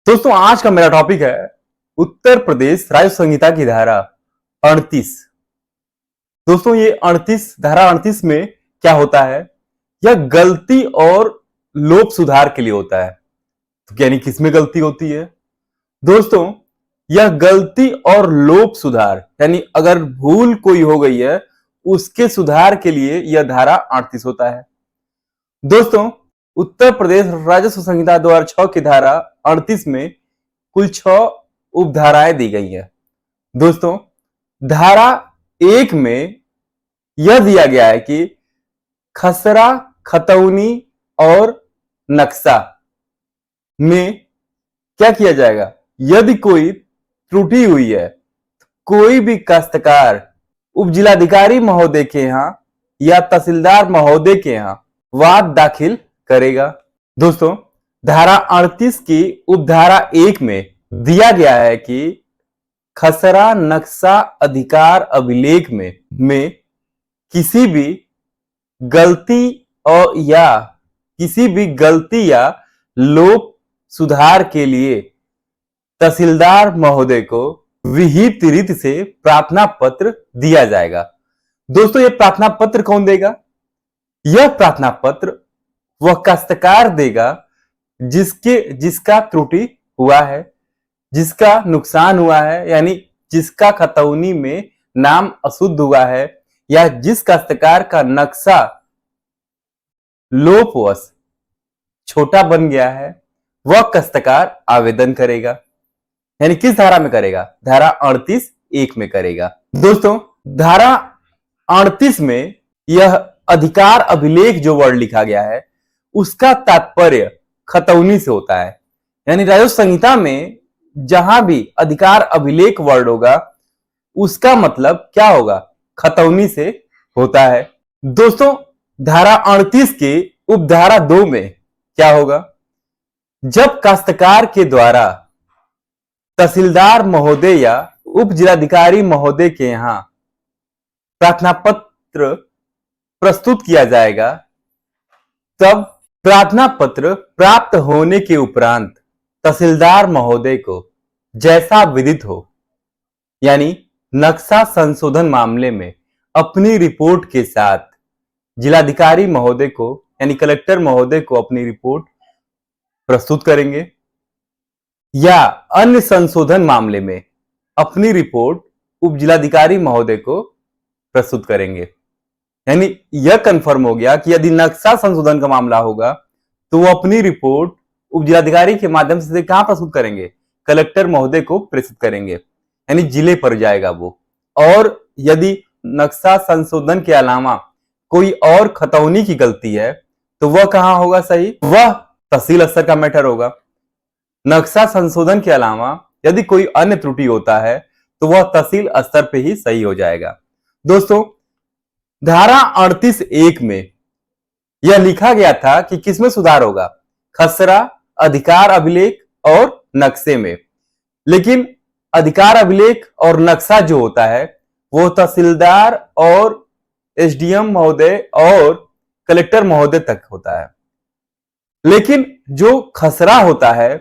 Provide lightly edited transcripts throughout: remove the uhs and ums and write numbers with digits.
दोस्तों आज का मेरा टॉपिक है उत्तर प्रदेश राज्य संहिता की धारा 38। दोस्तों ये 38 धारा 38 में क्या होता है? यह गलती और लोप सुधार के लिए होता है। तो यानी किसमें गलती होती है दोस्तों? यह गलती और लोप सुधार यानी अगर भूल कोई हो गई है उसके सुधार के लिए यह धारा 38 होता है। दोस्तों उत्तर प्रदेश राजस्व संहिता 2006 की धारा 38 में कुल 6 उपधाराएं दी गई हैं। दोस्तों धारा 1 में यह दिया गया है कि खसरा, खतौनी और नक्शा में क्या किया जाएगा? यदि कोई त्रुटि हुई है कोई भी काश्तकार उप जिलाधिकारी महोदय के यहां या तहसीलदार महोदय के यहां वाद दाखिल करेगा। दोस्तों धारा 38 की उपधारा 1 में दिया गया है कि खसरा नक्शा अधिकार अभिलेख में किसी भी गलती या लोप सुधार के लिए तहसीलदार महोदय को विहित रीति से प्रार्थना पत्र दिया जाएगा। दोस्तों यह प्रार्थना पत्र कौन देगा? यह प्रार्थना पत्र वह काश्तकार देगा जिसका त्रुटि हुआ है, जिसका नुकसान हुआ है, यानी जिसका खतौनी में नाम अशुद्ध हुआ है या जिस काश्तकार का नक्शा लोपवश छोटा बन गया है, वह काश्तकार आवेदन करेगा। यानी किस धारा में करेगा? धारा 38(1) में करेगा। दोस्तों धारा 38 में यह अधिकार अभिलेख जो वर्ड लिखा गया है उसका तात्पर्य खतौनी से होता है। यानी राजस्व संहिता में जहां भी अधिकार अभिलेख वर्ड होगा उसका मतलब क्या होगा? खतौनी से होता है। दोस्तों धारा 38 के उपधारा 2 में क्या होगा? जब काश्तकार के द्वारा तहसीलदार महोदय या उप जिलाधिकारी महोदय के यहां प्रार्थना पत्र प्रस्तुत किया जाएगा तब प्रार्थना पत्र प्राप्त होने के उपरांत तहसीलदार महोदय को जैसा विदित हो, यानी नक्शा संशोधन मामले में अपनी रिपोर्ट के साथ जिलाधिकारी महोदय को यानी कलेक्टर महोदय को अपनी रिपोर्ट प्रस्तुत करेंगे या अन्य संशोधन मामले में अपनी रिपोर्ट उप जिलाधिकारी महोदय को प्रस्तुत करेंगे। यानी यह कंफर्म हो गया कि यदि नक्शा संशोधन का मामला होगा तो वो अपनी रिपोर्ट उप जिलाधिकारी के माध्यम से कहां प्रस्तुत करेंगे? कलेक्टर महोदय को प्रेषित करेंगे, यानी जिले पर जाएगा वो। और यदि नक्शा संशोधन के अलावा कोई और खतौनी की गलती है तो वह कहां होगा सही? वह तहसील स्तर का मैटर होगा। नक्शा संशोधन के अलावा यदि कोई अन्य त्रुटि होता है तो वह तहसील स्तर पे ही सही हो जाएगा। दोस्तों धारा 38(1) में यह लिखा गया था कि किसमें सुधार होगा? खसरा, अधिकार अभिलेख और नक्शे में। लेकिन अधिकार अभिलेख और नक्शा जो होता है वो तहसीलदार और एसडीएम महोदय और कलेक्टर महोदय तक होता है। लेकिन जो खसरा होता है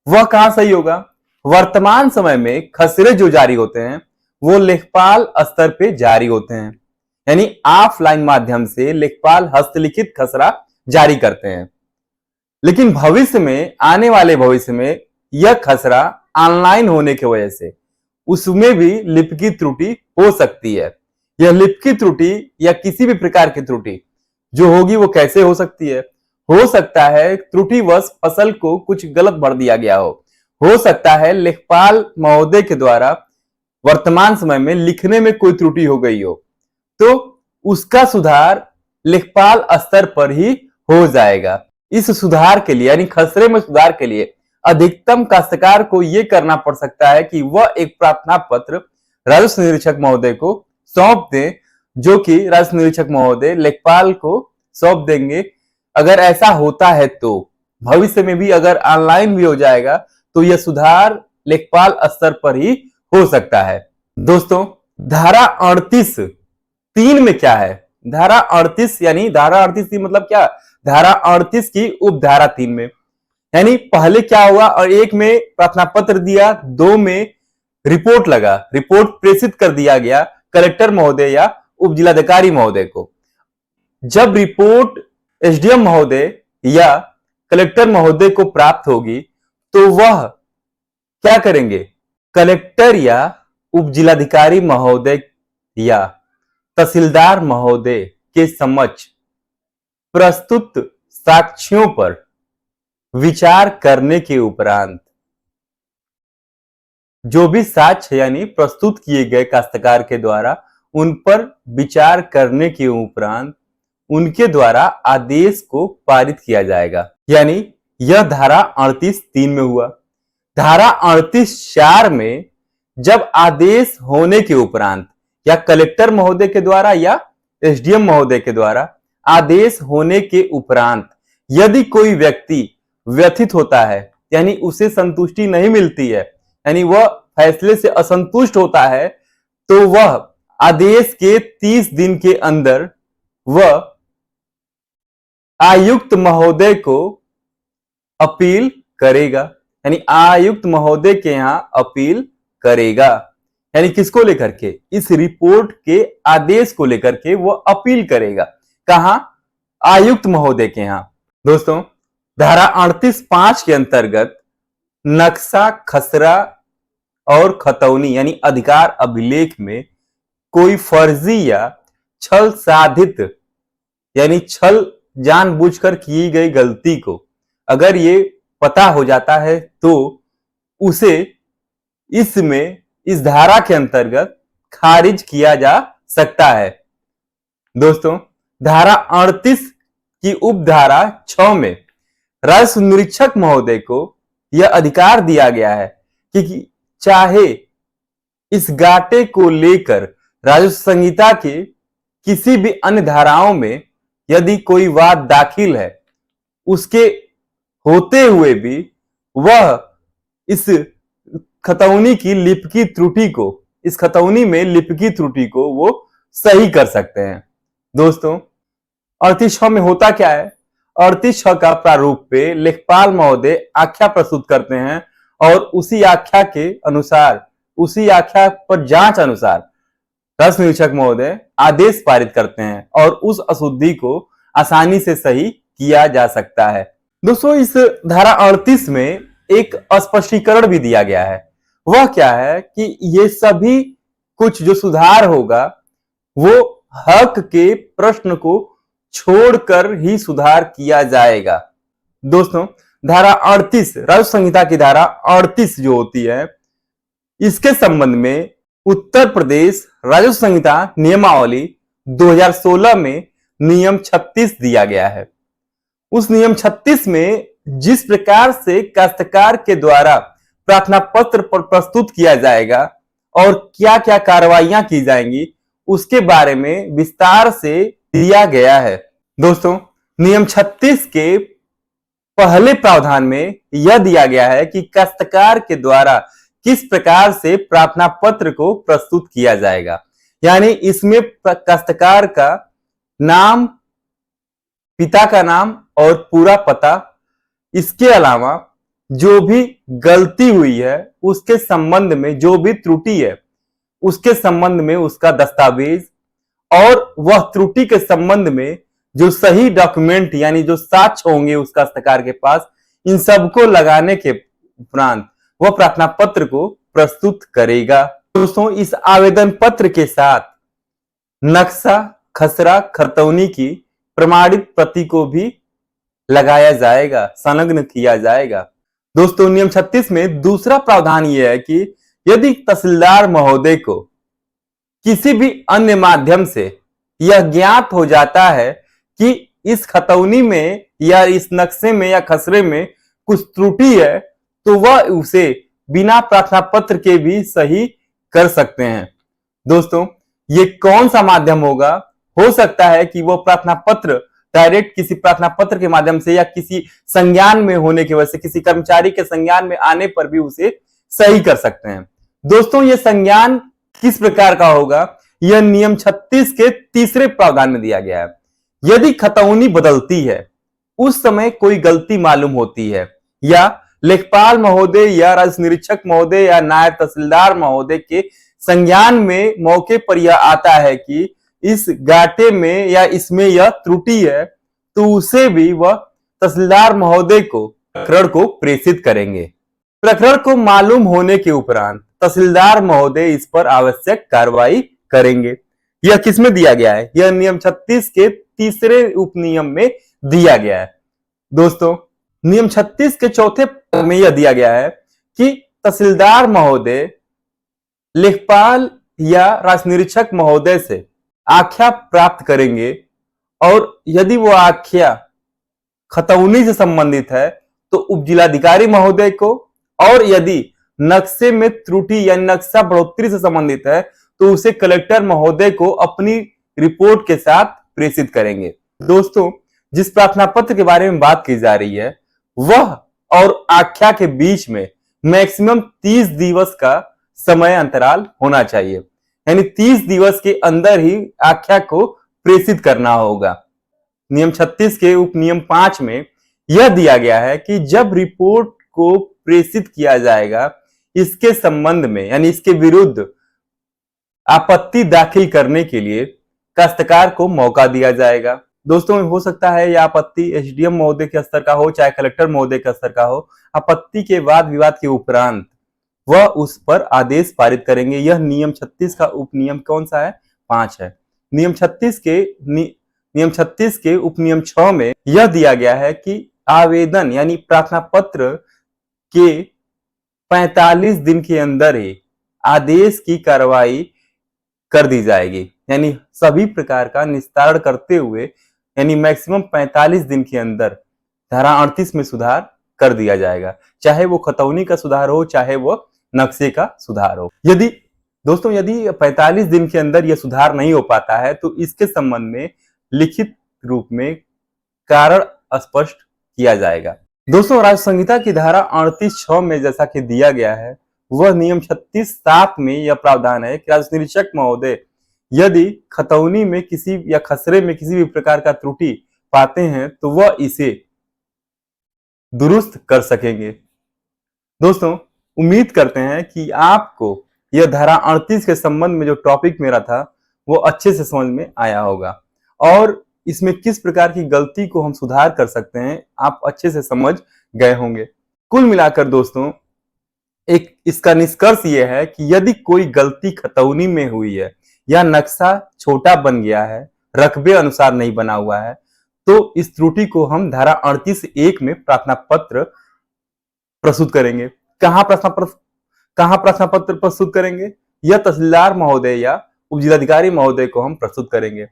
वह कहां सही होगा? वर्तमान समय में खसरे जो जारी होते हैं वो लेखपाल स्तर पे जारी होते हैं, यानी ऑफलाइन माध्यम से लेखपाल हस्तलिखित खसरा जारी करते हैं। लेकिन भविष्य में, आने वाले भविष्य में यह खसरा ऑनलाइन होने की वजह से उसमें भी लिपि की त्रुटि हो सकती है। यह लिपि की त्रुटि या किसी भी प्रकार की त्रुटि जो होगी वो कैसे हो सकती है? हो सकता है त्रुटिवश फसल को कुछ गलत भर दिया गया हो सकता है लेखपाल महोदय के द्वारा वर्तमान समय में लिखने में कोई त्रुटि हो गई हो, तो उसका सुधार लेखपाल स्तर पर ही हो जाएगा। इस सुधार के लिए यानी खसरे में सुधार के लिए अधिकतम काश्तकार को यह करना पड़ सकता है कि वह एक प्रार्थना पत्र राजस्व निरीक्षक महोदय को सौंप दे, जो कि राजस्व निरीक्षक महोदय लेखपाल को सौंप देंगे। अगर ऐसा होता है तो भविष्य में भी अगर ऑनलाइन भी हो जाएगा तो यह सुधार लेखपाल स्तर पर ही हो सकता है। दोस्तों धारा 38(3) में क्या है? धारा 38 यानी धारा 38 मतलब क्या? धारा 38 की उपधारा 3 में यानी पहले क्या हुआ, और एक में प्रार्थना पत्र दिया, दो में रिपोर्ट लगा, रिपोर्ट प्रेषित कर दिया गया कलेक्टर महोदय या उप जिलाधिकारी महोदय को। जब रिपोर्ट एसडीएम महोदय या कलेक्टर महोदय को प्राप्त होगी तो वह क्या करेंगे, कलेक्टर या उप जिलाधिकारी महोदय या तहसीलदार महोदय के समक्ष प्रस्तुत साक्ष्यों पर विचार करने के उपरांत जो भी साक्ष्य यानी प्रस्तुत किए गए काश्तकार के द्वारा उन पर विचार करने के उपरांत उनके द्वारा आदेश को पारित किया जाएगा। यानी यह धारा 38(3) में हुआ। धारा 38(4) में जब आदेश होने के उपरांत या कलेक्टर महोदय के द्वारा या एसडीएम महोदय के द्वारा आदेश होने के उपरांत यदि कोई व्यक्ति व्यथित होता है, यानी उसे संतुष्टि नहीं मिलती है, यानी वह फैसले से असंतुष्ट होता है, तो वह आदेश के 30 दिन के अंदर वह आयुक्त महोदय को अपील करेगा। यानी आयुक्त महोदय के यहां अपील करेगा, यानी किसको लेकर के, इस रिपोर्ट के आदेश को लेकर के वो अपील करेगा। कहां, आयुक्त महोदय के यहां। दोस्तों, धारा 38(5) के अंतर्गत नक्शा, खसरा और खतौनी यानी अधिकार अभिलेख में कोई फर्जी या छल साधित यानी छल जानबूझकर की गई गलती को अगर ये पता हो जाता है तो उसे इसमें इस धारा के अंतर्गत खारिज किया जा सकता है। दोस्तों, धारा 38 की उपधारा 6 में राजस्व निरीक्षक महोदय को यह अधिकार दिया गया है कि चाहे इस गाटे को लेकर राजस्व संहिता के किसी भी अन्य धाराओं में यदि कोई वाद दाखिल है, उसके होते हुए भी वह इस खतौनी की लिपिकी त्रुटि को, इस खतौनी में लिपिकी त्रुटि को वो सही कर सकते हैं। दोस्तों, 38(6) में होता क्या है, 38(6) का प्रारूप पे लेखपाल महोदय आख्या प्रस्तुत करते हैं और उसी आख्या के अनुसार, उसी आख्या पर जांच अनुसार राजस्व निरीक्षक महोदय आदेश पारित करते हैं और उस अशुद्धि को आसानी से सही किया जा सकता है। दोस्तों, इस धारा 38 में एक स्पष्टीकरण भी दिया गया है। वह क्या है कि ये सभी कुछ जो सुधार होगा वो हक के प्रश्न को छोड़कर ही सुधार किया जाएगा। दोस्तों, धारा 38 राजस्व संहिता की धारा 38 जो होती है, इसके संबंध में उत्तर प्रदेश राजस्व संहिता नियमावली 2016 में नियम 36 दिया गया है। उस नियम 36 में जिस प्रकार से काश्तकार के द्वारा प्रार्थना पत्र पर प्रस्तुत किया जाएगा और क्या क्या कार्रवाइयां की जाएंगी उसके बारे में विस्तार से दिया गया है। दोस्तों, नियम 36 के पहले प्रावधान में यह दिया गया है कि काश्तकार के द्वारा किस प्रकार से प्रार्थना पत्र को प्रस्तुत किया जाएगा। यानी इसमें काश्तकार का नाम, पिता का नाम और पूरा पता, इसके अलावा जो भी गलती हुई है उसके संबंध में, जो भी त्रुटि है उसके संबंध में उसका दस्तावेज और वह त्रुटि के संबंध में जो सही डॉक्यूमेंट यानी जो साक्ष्य होंगे उस काश्तकार के पास, इन सबको लगाने के उपरांत वह प्रार्थना पत्र को प्रस्तुत करेगा। दोस्तों, इस आवेदन पत्र के साथ नक्शा, खसरा, खतौनी की प्रमाणित प्रति को भी लगाया जाएगा, संलग्न किया जाएगा। दोस्तों, नियम 36 में दूसरा प्रावधान यह है कि यदि तहसीलदार महोदय को किसी भी अन्य माध्यम से यह ज्ञात हो जाता है कि इस खतौनी में या इस नक्शे में या खसरे में कुछ त्रुटि है, तो वह उसे बिना प्रार्थना पत्र के भी सही कर सकते हैं। दोस्तों, ये कौन सा माध्यम होगा? हो सकता है कि वो प्रार्थना पत्र डायरेक्ट किसी प्रार्थना पत्र के माध्यम से या किसी संज्ञान में होने की वजह से, किसी कर्मचारी के संज्ञान में आने पर भी उसे सही कर सकते हैं। दोस्तों, ये संज्ञान किस प्रकार का होगा? यह नियम 36 के तीसरे प्रावधान में दिया गया है। यदि खतौनी बदलती है, उस समय कोई गलती मालूम होती है या लेखपाल महोदय या राजस्व निरीक्षक महोदय या नायब तहसीलदार महोदय के संज्ञान में मौके पर यह आता है कि इस गाटे में या इसमें यह त्रुटि है, तो उसे भी वह तहसीलदार महोदय को प्रकरण को प्रेषित करेंगे। प्रकरण को मालूम होने के उपरांत तहसीलदार महोदय इस पर आवश्यक कार्रवाई करेंगे। यह किसमें दिया गया है? यह नियम 36 के तीसरे उपनियम में दिया गया है। दोस्तों, नियम 36 के चौथे में यह दिया गया है कि तहसीलदार महोदय लेखपाल या राजस्व निरीक्षक महोदय से आख्या प्राप्त करेंगे और यदि वो आख्या खतौनी से संबंधित है तो उप जिलाधिकारी महोदय को, और यदि नक्शे में त्रुटि या नक्शा बढ़ोतरी से संबंधित है तो उसे कलेक्टर महोदय को अपनी रिपोर्ट के साथ प्रेषित करेंगे। दोस्तों, जिस प्रार्थना पत्र के बारे में बात की जा रही है वह और आख्या के बीच में मैक्सिमम 30 दिवस का समय अंतराल होना चाहिए, यानी 30 दिवस के अंदर ही आख्या को प्रेषित करना होगा। नियम 36 के उपनियम 5 में यह दिया गया है कि जब रिपोर्ट को प्रेषित किया जाएगा, इसके संबंध में यानी इसके विरुद्ध आपत्ति दाखिल करने के लिए काश्तकार को मौका दिया जाएगा। दोस्तों, हो सकता है यह आपत्ति एसडीएम महोदय के स्तर का हो चाहे कलेक्टर महोदय के स्तर का हो। आपत्ति के वाद विवाद के उपरांत वह उस पर आदेश पारित करेंगे। यह नियम 36 का उपनियम कौन सा है? 5 है। नियम 36 के उपनियम 6 में यह दिया गया है कि आवेदन यानी प्रार्थना पत्र के 45 दिन के अंदर ही आदेश की कार्रवाई कर दी जाएगी, यानी सभी प्रकार का निस्तारण करते हुए यानी मैक्सिमम 45 दिन के अंदर धारा 38 में सुधार कर दिया जाएगा, चाहे वो खतौनी का सुधार हो चाहे वो नक्शे का सुधार हो। यदि 45 दिन के अंदर यह सुधार नहीं हो पाता है तो इसके संबंध में लिखित रूप में कारण स्पष्ट किया जाएगा। दोस्तों, राज्य संहिता की धारा 38(6) में जैसा कि दिया गया है वह नियम 36(7) में यह प्रावधान है कि राजस्व निरीक्षक महोदय यदि खतौनी में किसी या खसरे में किसी भी प्रकार का त्रुटि पाते हैं तो वह इसे दुरुस्त कर सकेंगे। दोस्तों, उम्मीद करते हैं कि आपको यह धारा 38 के संबंध में जो टॉपिक मेरा था वो अच्छे से समझ में आया होगा और इसमें किस प्रकार की गलती को हम सुधार कर सकते हैं आप अच्छे से समझ गए होंगे। कुल मिलाकर दोस्तों, एक इसका निष्कर्ष यह है कि यदि कोई गलती खतौनी में हुई है या नक्शा छोटा बन गया है, रकबे अनुसार नहीं बना हुआ है, तो इस त्रुटि को हम धारा 38(1) में प्रार्थना पत्र प्रस्तुत करेंगे। कहां प्रार्थना पत्र प्रस्तुत करेंगे? यह तहसीलदार महोदय या उप जिलाधिकारी महोदय को हम प्रस्तुत करेंगे।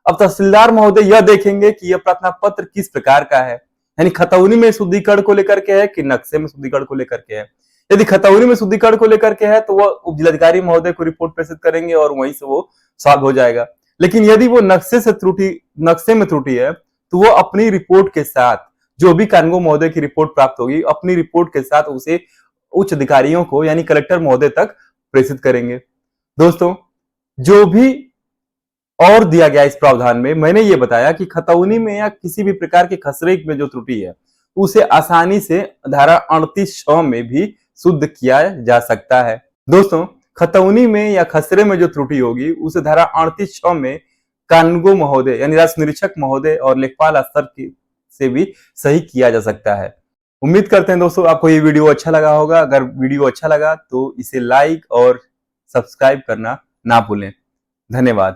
अब तहसीलदार महोदय यह देखेंगे कि यह प्रार्थना पत्र किस प्रकार का है, यानी खतौनी में शुद्धिकरण को लेकर के है कि नक्शे में शुद्धिकरण को लेकर के है। यदि खतौनी में शुद्धिकरण को लेकर के है तो वह उप जिलाधिकारी महोदय को रिपोर्ट प्रेषित करेंगे और वहीं से वो सॉल्व हो जाएगा। लेकिन यदि वो नक्शे में त्रुटि है तो वो अपनी रिपोर्ट के साथ जो भी कानून महोदय की रिपोर्ट प्राप्त होगी अपनी रिपोर्ट के साथ उसे उच्च अधिकारियों को यानी कलेक्टर महोदय तक प्रेषित करेंगे। दोस्तों, जो भी और दिया गया इस प्रावधान में मैंने ये बताया कि खतौनी में या किसी भी प्रकार के खसरे में जो त्रुटि है उसे आसानी से धारा 38(6) में भी शुद्ध किया जा सकता है। दोस्तों, खतौनी में या खसरे में जो त्रुटि होगी उसे धारा 38(6) में कानून महोदय यानी राजस्व निरीक्षक महोदय और लेखपाल स्तर से भी सही किया जा सकता है। उम्मीद करते हैं दोस्तों आपको ये वीडियो अच्छा लगा होगा। अगर वीडियो अच्छा लगा तो इसे लाइक और सब्सक्राइब करना ना भूलें। धन्यवाद।